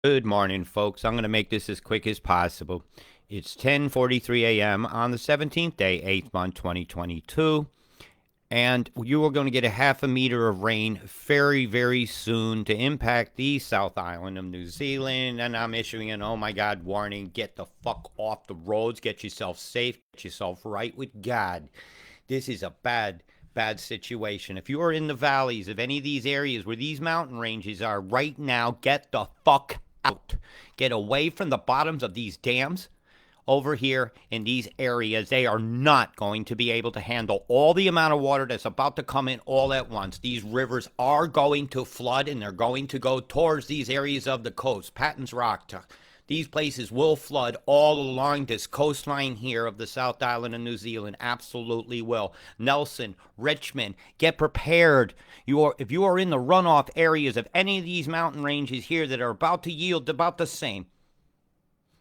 Good morning, folks. I'm going to make this as quick as possible. It's 10:43 a.m. on the 17th day, 8th month, 2022, and you are going to get a half a meter of rain very, very soon to impact the South Island of New Zealand. And I'm issuing an oh my God warning. Get the fuck off the roads. Get yourself safe. Get yourself right with God. This is a bad situation. If you are in the valleys of any of these areas where these mountain ranges are right now, get the fuck out. Get away from the bottoms of these dams over here in these areas. They are not going to be able to handle all the amount of water that's about to come in all at once. These rivers are going to flood and they're going to go towards these areas of the coast. Patton's Rock, these places will flood all along this coastline here of the South Island of New Zealand. Absolutely will. Nelson, Richmond, get prepared. If you are in the runoff areas of any of these mountain ranges here that are about to yield about the same,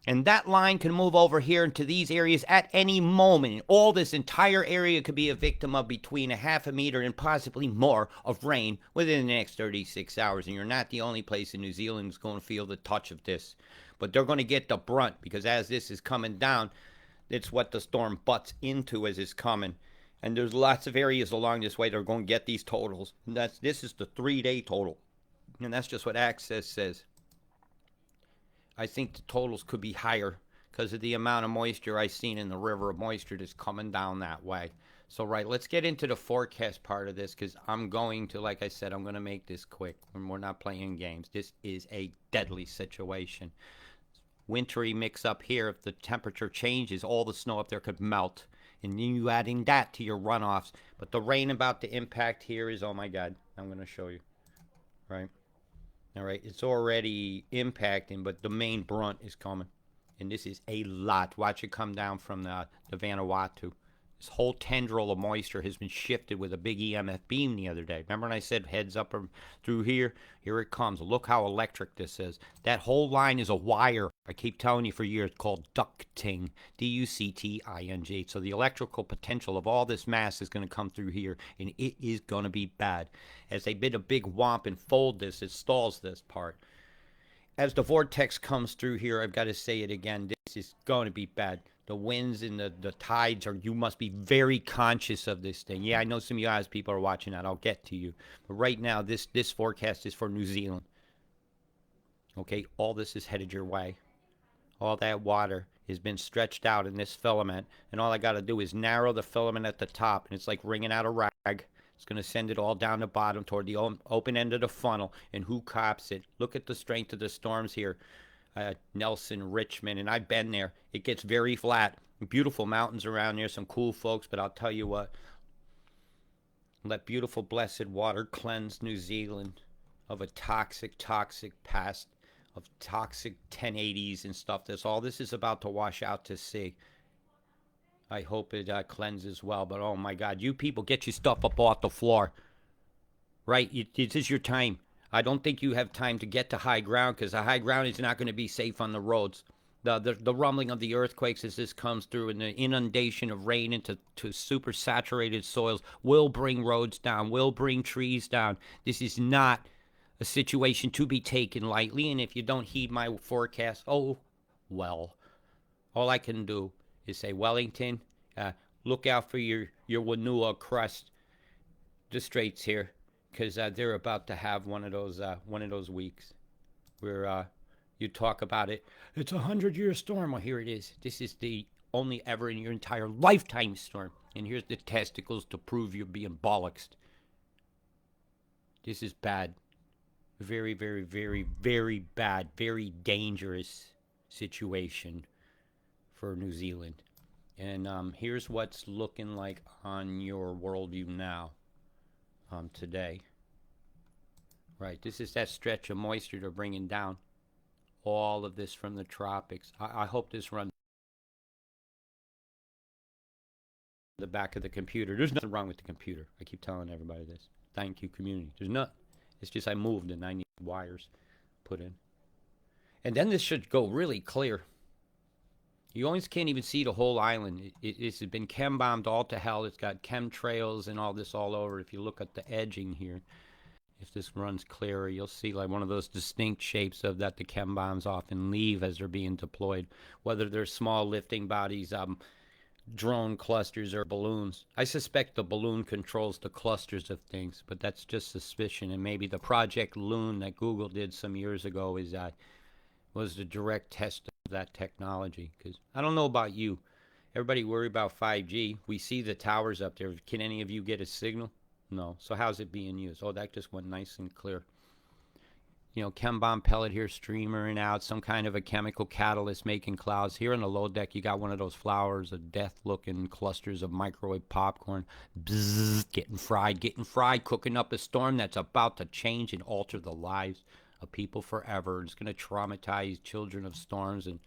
and that line can move over here into these areas at any moment. All this entire area could be a victim of between a half a meter and possibly more of rain within the next 36 hours. And you're not the only place in New Zealand that's going to feel the touch of this. But they're going to get the brunt because as this is coming down, it's what the storm butts into as it's coming. And there's lots of areas along this way that are going to get these totals. And this is the 3-day total. And that's just what Access says. I think the totals could be higher because of the amount of moisture I've seen in the river of moisture that's coming down that way. So, right, let's get into the forecast part of this because I'm going to, like I said, I'm going to make this quick. We're not playing games. This is a deadly situation. Wintry mix up here. If the temperature changes, all the snow up there could melt. And then you adding that to your runoffs. But the rain about to impact here is, oh my God, I'm going to show you. Right? All right, it's already impacting, but the main brunt is coming. And this is a lot. Watch it come down from the Vanuatu. This whole tendril of moisture has been shifted with a big EMF beam the other day. Remember when I said heads up through here? Here it comes. Look how electric this is. That whole line is a wire. I keep telling you for years, called ducting. D-U-C-T-I-N-G. So the electrical potential of all this mass is going to come through here, and it is going to be bad. As they bid a big whomp and fold this, it stalls this part. As the vortex comes through here, I've got to say it again, this is going to be bad. The winds and the tides you must be very conscious of this thing. Yeah, I know some of you guys people are watching that. I'll get to you. But right now, this forecast is for New Zealand. Okay, all this is headed your way. All that water has been stretched out in this filament, and all I got to do is narrow the filament at the top, and it's like wringing out a rag. It's going to send it all down the bottom toward the open end of the funnel, and who cops it? Look at the strength of the storms here. Nelson, Richmond, and I've been there. It gets very flat. Beautiful mountains around there, some cool folks, but I'll tell you what. Let beautiful, blessed water cleanse New Zealand of a toxic past, of toxic 1080s and stuff. All this is about to wash out to sea. I hope it cleanses well, but oh my God, you people get your stuff up off the floor. Right? This is your time. I don't think you have time to get to high ground because the high ground is not going to be safe on the roads. The rumbling of the earthquakes as this comes through and the inundation of rain into super saturated soils will bring roads down, will bring trees down. This is not a situation to be taken lightly, and if you don't heed my forecast, oh, well. All I can do is say, Wellington, look out for your Wanua crust, the straits here, because they're about to have one of those weeks where you talk about it. It's 100-year storm. Well, here it is. This is the only ever in your entire lifetime storm. And here's the testicles to prove you're being bollocksed. This is bad. Very, very, very, very bad. Very dangerous situation for New Zealand. And here's what's looking like on your worldview now. Today. Right, this is that stretch of moisture they're bringing down. All of this from the tropics. I hope this runs the back of the computer. There's nothing wrong with the computer. I keep telling everybody this. Thank you, community. There's nothing. It's just I moved and I need wires put in. And then this should go really clear. You always can't even see the whole island. It's been chem-bombed all to hell. It's got chemtrails and all this all over if you look at the edging here. If this runs clearer, you'll see like one of those distinct shapes of that the chem bombs often leave as they're being deployed, whether they're small lifting bodies, drone clusters, or balloons. I suspect the balloon controls the clusters of things, but that's just suspicion. And maybe the Project Loon that Google did some years ago was the direct test of that technology. Because I don't know about you, everybody worry about 5G. We see the towers up there. Can any of you get a signal? No. So how's it being used? Oh, that just went nice and clear. You know, chem bomb pellet here streamering out, some kind of a chemical catalyst making clouds. Here on the low deck, you got one of those flowers of death-looking clusters of microwave popcorn. Bzzz, getting fried, cooking up a storm that's about to change and alter the lives of people forever. It's going to traumatize children of storms, and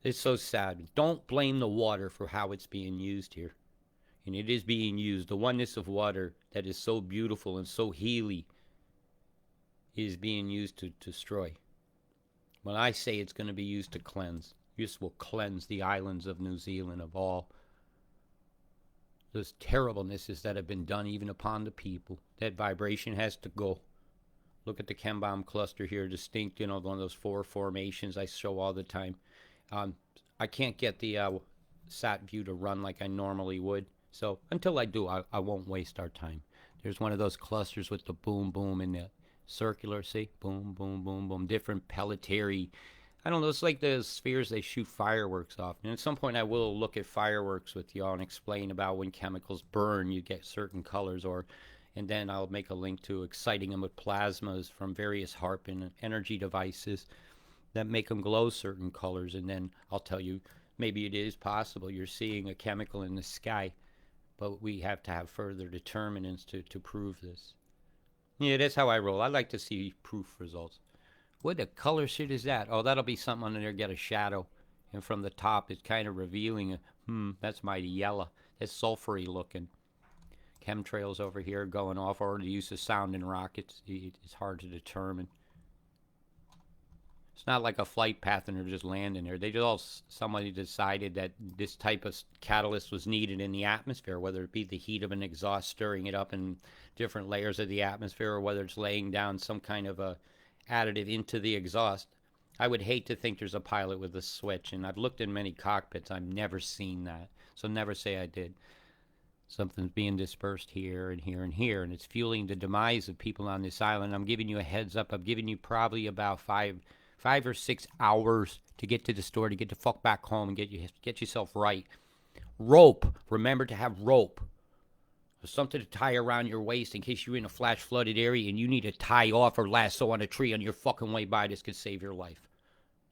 it's so sad. Don't blame the water for how it's being used here. And it is being used. The oneness of water that is so beautiful and so healing is being used to destroy. When I say it's going to be used to cleanse, this will cleanse the islands of New Zealand of all those terriblenesses that have been done even upon the people. That vibration has to go. Look at the chem bomb cluster here, distinct, one of those four formations I show all the time. I can't get the sat view to run like I normally would. So until I do, I won't waste our time. There's one of those clusters with the boom, boom, and the circular, see? Boom, boom, boom, boom. Different pelletary. I don't know, it's like the spheres they shoot fireworks off. And at some point I will look at fireworks with y'all and explain about when chemicals burn, you get certain colors. And then I'll make a link to exciting them with plasmas from various HARP and energy devices that make them glow certain colors. And then I'll tell you, maybe it is possible you're seeing a chemical in the sky, but we have to have further determinants to prove this. Yeah, that's how I roll. I like to see proof results. What the color shit is that? Oh, that'll be something under there, get a shadow. And from the top, it's kind of revealing, that's mighty yellow. It's sulfury looking. Chemtrails over here going off, or the use of sound in rockets. It's hard to determine. It's not like a flight path and they're just landing there. Somebody decided that this type of catalyst was needed in the atmosphere, whether it be the heat of an exhaust stirring it up in different layers of the atmosphere, or whether it's laying down some kind of a additive into the exhaust. I would hate to think there's a pilot with a switch, and I've looked in many cockpits. I've never seen that, so never say I did. Something's being dispersed here and here and here, and it's fueling the demise of people on this island. I'm giving you a heads up. I'm giving you probably about 5 or 6 hours to get to the store, to get the fuck back home and get yourself right. Rope. Remember to have rope. Something to tie around your waist in case you're in a flash flooded area and you need to tie off or lasso on a tree on your fucking way by. This could save your life.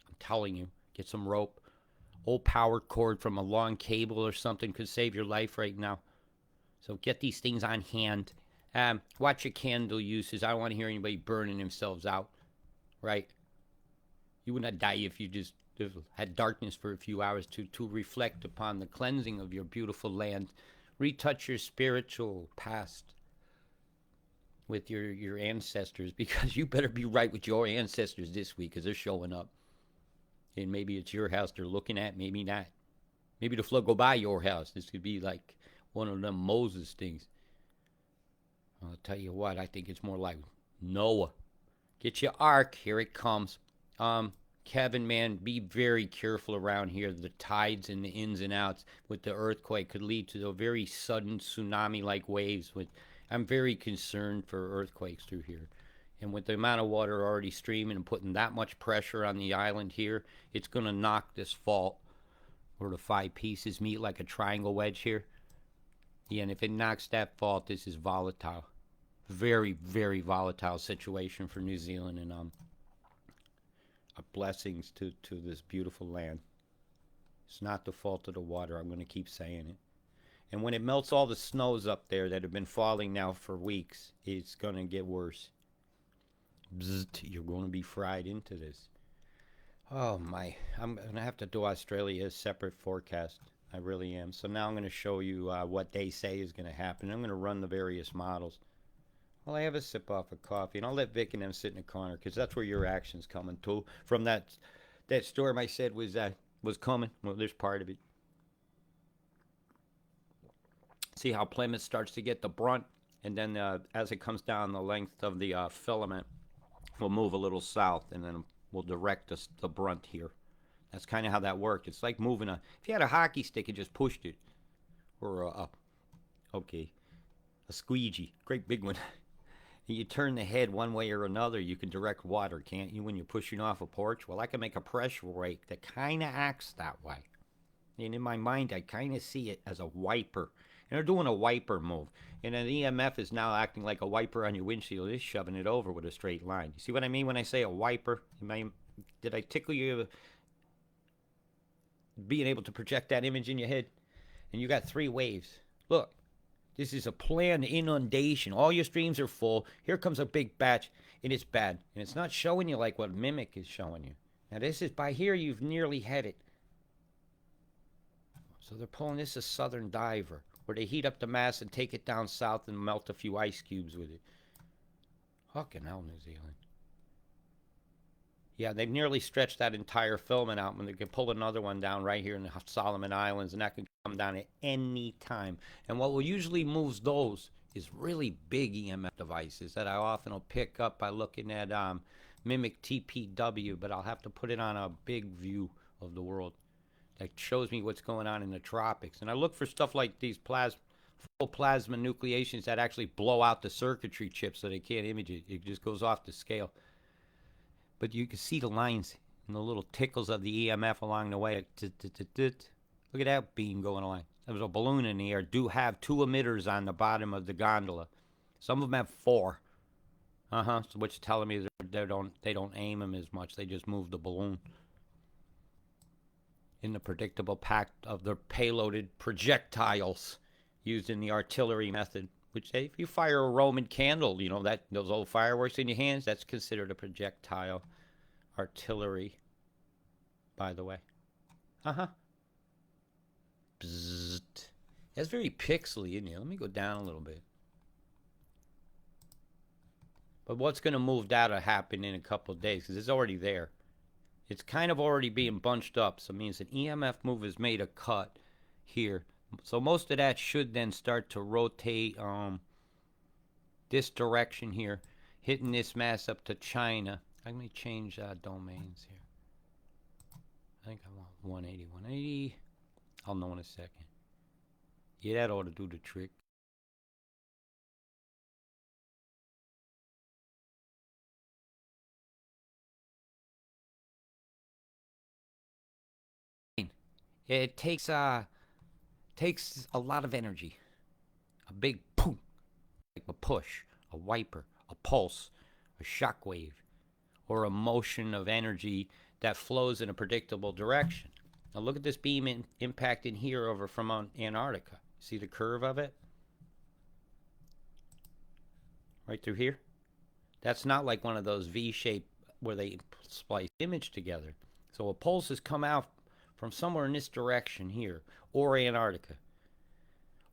I'm telling you. Get some rope. Old power cord from a long cable or something could save your life right now. So get these things on hand. Watch your candle uses. I don't want to hear anybody burning themselves out. Right? You would not die if you just had darkness for a few hours to reflect upon the cleansing of your beautiful land. Retouch your spiritual past with your ancestors, because you better be right with your ancestors this week, because they're showing up. And maybe it's your house they're looking at, maybe not. Maybe the flood go by your house. This could be like one of them Moses things. I'll tell you what, I think it's more like Noah. Get your ark, here it comes. Kevin, man, be very careful around here. The tides and the ins and outs with the earthquake could lead to a very sudden tsunami-like waves. I'm very concerned for earthquakes through here. And with the amount of water already streaming and putting that much pressure on the island here, it's going to knock this fault where the 5 pieces meet like a triangle wedge here. Yeah, and if it knocks that fault, this is volatile. Very, very volatile situation for New Zealand, and blessings to this beautiful land. It's not the fault of the water. I'm going to keep saying it. And when it melts all the snows up there that have been falling now for weeks, it's going to get worse. Bzzzt, you're going to be fried into this. Oh my, I'm going to have to do Australia's separate forecast. I really am. So now I'm going to show you what they say is going to happen. I'm going to run the various models. Well, I have a sip off of coffee, and I'll let Vic and them sit in the corner, because that's where your action's coming to. From that storm I said was coming. Well, there's part of it. See how Plymouth starts to get the brunt. And then as it comes down the length of the filament, we'll move a little south, and then we'll direct the brunt here. That's kind of how that worked. It's like moving a, if you had a hockey stick and just pushed it, or okay, a squeegee, great big one. You turn the head one way or another, you can direct water, can't you, when you're pushing off a porch? Well, I can make a pressure rake that kind of acts that way. And in my mind, I kind of see it as a wiper. And they're doing a wiper move. And an EMF is now acting like a wiper on your windshield. It's shoving it over with a straight line. You see what I mean when I say a wiper? Did I tickle you being able to project that image in your head? And you got 3 waves. Look, this is a planned inundation. All your streams are full. Here comes a big batch, and it's bad. And it's not showing you like what Mimic is showing you. Now, this is by here, you've nearly had it. So they're pulling this a southern diver, where they heat up the mass and take it down south and melt a few ice cubes with it. Fucking hell, New Zealand. Yeah, they've nearly stretched that entire filament out when they can pull another one down right here in the Solomon Islands, and that can come down at any time. And what will usually moves those is really big EMF devices that I often will pick up by looking at Mimic TPW, but I'll have to put it on a big view of the world that shows me what's going on in the tropics. And I look for stuff like these full plasma nucleations that actually blow out the circuitry chips so they can't image it. It just goes off the scale. But you can see the lines and the little tickles of the EMF along the way. Look at that beam going along. There was a balloon in the air. Do have 2 emitters on the bottom of the gondola. Some of them have 4. So what's telling me they don't aim them as much. They just move the balloon in the predictable pack of the payloaded projectiles used in the artillery method. Which, if you fire a Roman candle, you know, that those old fireworks in your hands, that's considered a projectile artillery, by the way. Bzzzt. That's very pixely in here. Let me go down a little bit. But what's going to move that will happen in a couple of days, because it's already there. It's kind of already being bunched up, so it means an EMF move has made a cut here. So most of that should then start to rotate this direction here, hitting this mass up to China. Let me change domains here. I think I want 180. 180. I'll know in a second. Yeah, that ought to do the trick. It takes a lot of energy. A big boom, like a push, a wiper, a pulse, a shock wave, or a motion of energy that flows in a predictable direction. Now look at this beam impacting here over from Antarctica. See the curve of it? Right through here? That's not like one of those V-shaped where they splice image together. So a pulse has come out from somewhere in this direction here, or Antarctica,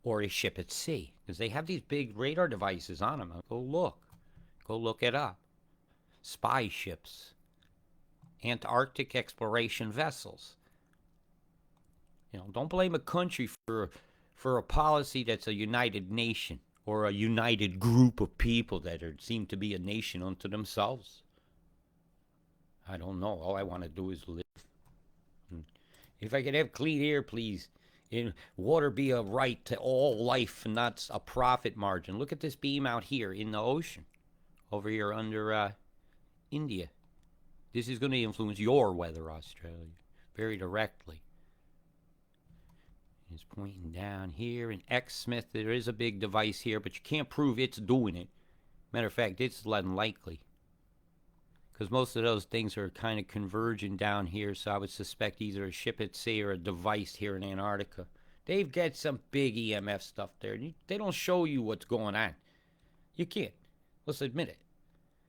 or a ship at sea, because they have these big radar devices on them. Go look it up. Spy ships, Antarctic exploration vessels. You know, don't blame a country for a policy that's a united nation or a united group of people that seem to be a nation unto themselves. I don't know. All I want to do is live. If I could have clean air, please. And water be a right to all life and not a profit margin. Look at this beam out here in the ocean. Over here under India. This is going to influence your weather, Australia, very directly. It's pointing down here in X Smith. There is a big device here, but you can't prove it's doing it. Matter of fact, it's unlikely. Because most of those things are kind of converging down here, so I would suspect either a ship at sea or a device here in Antarctica. They've got some big EMF stuff there. They don't show you what's going on. You can't. Let's admit it.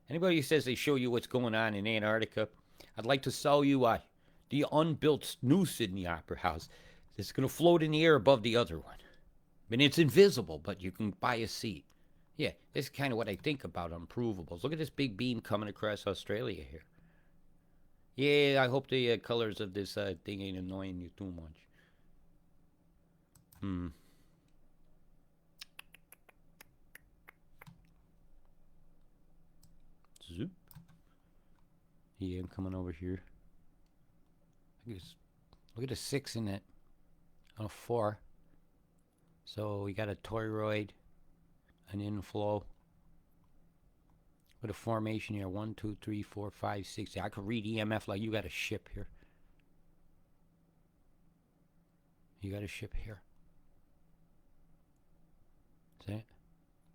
Anybody who says they show you what's going on in Antarctica, I'd like to sell you the unbuilt new Sydney Opera House that's going to float in the air above the other one. I mean, it's invisible, but you can buy a seat. Yeah, this is kind of what I think about unprovables. Look at this big beam coming across Australia here. Yeah, I hope the colors of this thing ain't annoying you too much. Yeah, I'm coming over here. Look at the 6 in it. Oh, 4. So we got a toroid, an inflow. With a formation here. 1, 2, 3, 4, 5, 6. I could read EMF like you got a ship here. You got a ship here. See?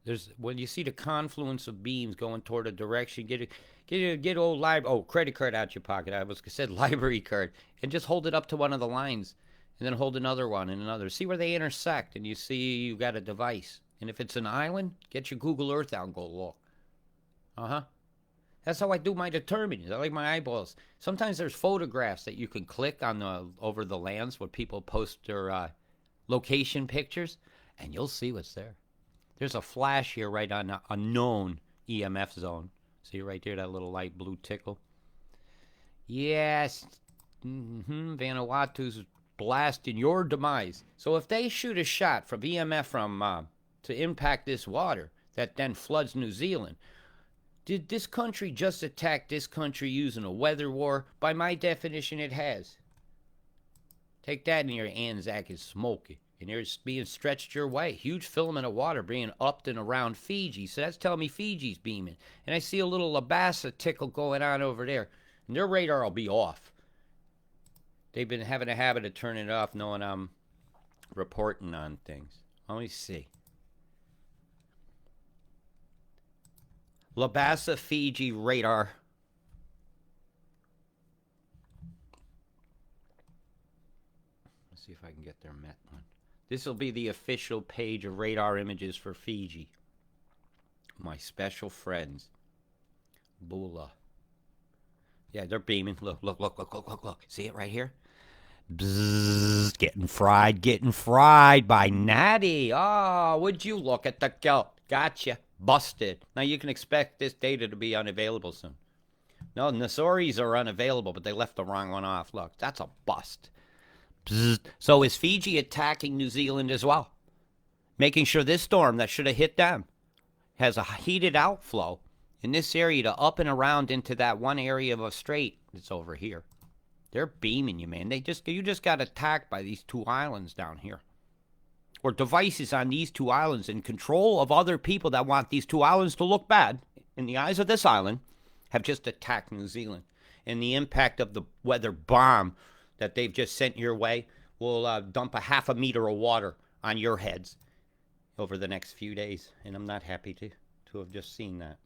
There's when you see the confluence of beams going toward a direction, get old credit card out your pocket. I said library card, and just hold it up to one of the lines, and then hold another one and another. See where they intersect, and you see you got a device. And if it's an island, get your Google Earth out and go look. That's how I do my determining. I like my eyeballs. Sometimes there's photographs that you can click on over the lands where people post their location pictures, and you'll see what's there. There's a flash here right on a known EMF zone. See right there, that little light blue tickle? Yes. Vanuatu's blasting your demise. So if they shoot a shot from EMF to impact this water that then floods New Zealand, did this country just attack this country using a weather war? By my definition, it has. Take that in your Anzac and smoke it. And there's being stretched your way. Huge filament of water being upped and around Fiji. So that's telling me Fiji's beaming. And I see a little Labasa tickle going on over there. And their radar will be off. They've been having a habit of turning it off knowing I'm reporting on things. Let me see. Labasa, Fiji radar. Let's see if I can get their Met one. This will be the official page of radar images for Fiji. My special friends. Bula. Yeah, they're beaming. Look. See it right here? Bzzz, getting fried by Natty. Oh, would you look at the goat? Gotcha. Busted. Now you can expect this data to be unavailable soon. No, Nasoris are unavailable, but they left the wrong one off. Look, that's a bust. Bzzz. So is Fiji attacking New Zealand as well? Making sure this storm that should have hit them has a heated outflow in this area to up and around into that one area of a strait that's over here. They're beaming you, man. You just got attacked by these 2 islands down here. Or devices on these 2 islands in control of other people that want these 2 islands to look bad in the eyes of this island have just attacked New Zealand. And the impact of the weather bomb that they've just sent your way will dump a half a meter of water on your heads over the next few days. And I'm not happy to have just seen that.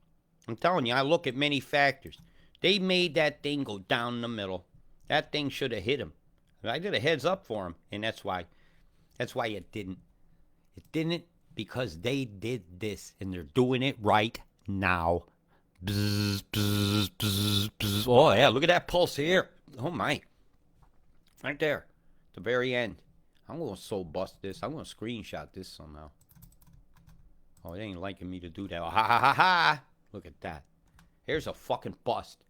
I'm telling you, I look at many factors. They made that thing go down the middle. That thing should have hit him. I did a heads up for him, and that's why it didn't. It didn't because they did this, and they're doing it right now. Bzz, bzz, bzz, bzz. Oh, yeah, look at that pulse here. Oh, my. Right there. The very end. I'm going to so bust this. I'm going to screenshot this somehow. Oh, they ain't liking me to do that. Oh, ha, ha, ha, ha. Look at that. Here's a fucking bust.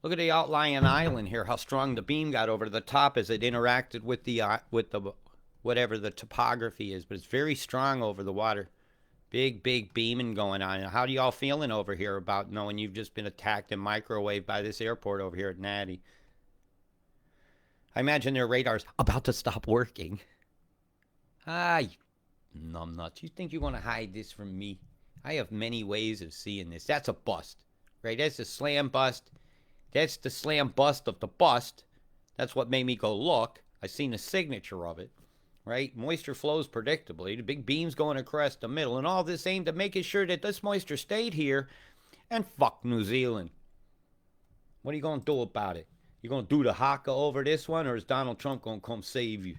Look at the outlying island here, how strong the beam got over the top as it interacted with the whatever the topography is. But it's very strong over the water. Big beaming going on. How do y'all feeling over here about knowing you've just been attacked and microwaved by this airport over here at Natty? I imagine their radar's about to stop working. You numbnuts. You think you want to hide this from me? I have many ways of seeing this. That's a bust. Right? That's a slam bust. That's the slam bust of the bust. That's what made me go look. I seen the signature of it. Right? Moisture flows predictably. The big beams going across the middle. And all this aimed at making sure that this moisture stayed here. And fuck New Zealand. What are you going to do about it? You going to do the haka over this one? Or is Donald Trump going to come save you?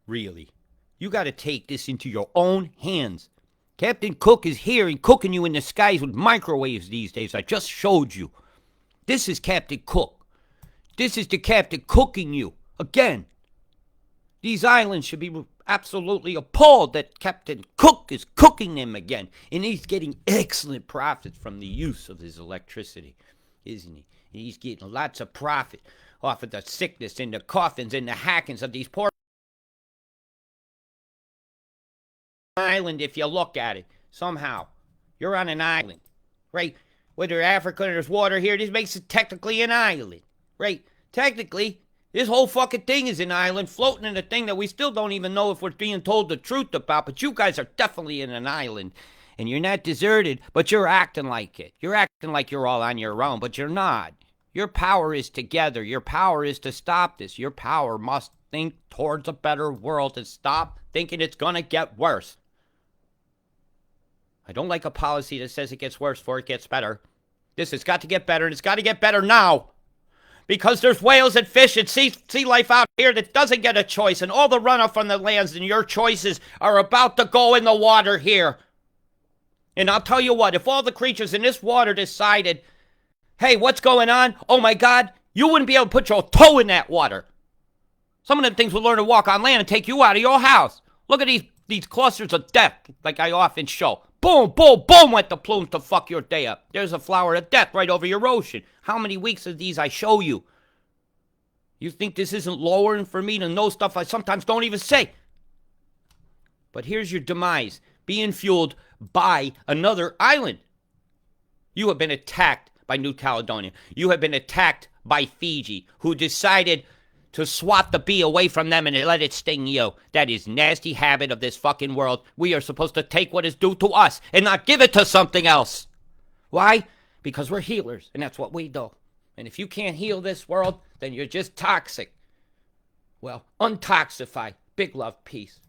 Really? You got to take this into your own hands. Captain Cook is here and cooking you in the skies with microwaves these days. I just showed you. This is Captain Cook. This is the captain cooking you. Again. These islands should be absolutely appalled that Captain Cook is cooking them again. And he's getting excellent profit from the use of his electricity, isn't he? And he's getting lots of profit off of the sickness and the coffins and the hackings of these poor island. If you look at it, somehow, you're on an island, right? whether Africa or there's water here, this makes it technically an island, right? Technically, this whole fucking thing is an island floating in a thing that we still don't even know if we're being told the truth about, but you guys are definitely in an island. And you're not deserted, but you're acting like it. You're acting like you're all on your own, but you're not. Your power is together. Your power is to stop this. Your power must think towards a better world and stop thinking it's going to get worse. I don't like a policy that says it gets worse before it gets better. This has got to get better, and it's got to get better now. Because there's whales and fish and sea life out here that doesn't get a choice, and all the runoff from the lands and your choices are about to go in the water here. And I'll tell you what, if all the creatures in this water decided, hey, what's going on? Oh my God, you wouldn't be able to put your toe in that water. Some of them things would learn to walk on land and take you out of your house. Look at these clusters of death, like I often show. Boom, boom, boom went the plumes to fuck your day up. There's a flower of death right over your ocean. How many weeks of these I show you? You think this isn't lowering for me to know stuff I sometimes don't even say? But here's your demise, being fueled by another island. You have been attacked by New Caledonia. You have been attacked by Fiji, who decided to swat the bee away from them and let it sting you. That is nasty habit of this fucking world. We are supposed to take what is due to us and not give it to something else. Why? Because we're healers, and that's what we do. And if you can't heal this world, then you're just toxic. Well, untoxify. Big love, peace.